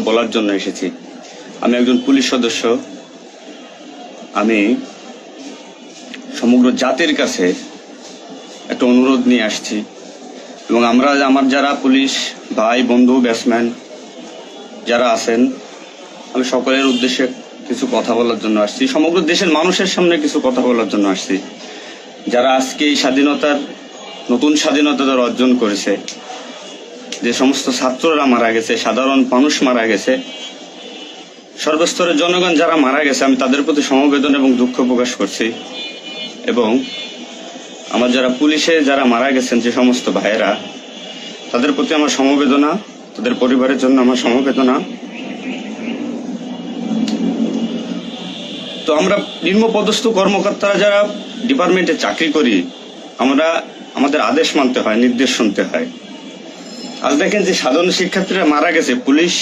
বলার জন্য এসেছি। আমি একজন পুলিশ সদস্য। আমি সমগ্র জাতির কাছে একটা অনুরোধ নিয়ে আসছি এবং আমার যারা পুলিশ ভাই বন্ধু ব্যাটসম্যান যারা আছেন, আমি সকলের উদ্দেশ্যে কিছু কথা বলার জন্য আসছি। সমগ্র দেশের মানুষের সামনে কিছু কথা বলার জন্য আসছি। যারা আজকে এই নতুন স্বাধীনতা যারা অর্জন করেছে, যে সমস্ত ছাত্ররা মারা গেছে, সাধারণ মানুষ মারা গেছে, সর্বস্তরের জনগণ যারা মারা গেছে, আমি তাদের প্রতি সমবেদনা এবং দুঃখ প্রকাশ করছি। এবং আমার যারা পুলিশে যারা মারা গেছেন যে সমস্ত ভাইয়েরা, তাদের প্রতি আমার সমবেদনা, তাদের পরিবারের জন্য আমার সমবেদনা। তো আমরা নিম্নপদস্থ কর্মকর্তারা যারা ডিপার্টমেন্টে চাকরি করি, আমাদের আদেশ মানতে হয়, নির্দেশ শুনতে হয়। আজ দেখেন যে সাধারণ শিক্ষার্থীরা মারা গেছে, পুলিশ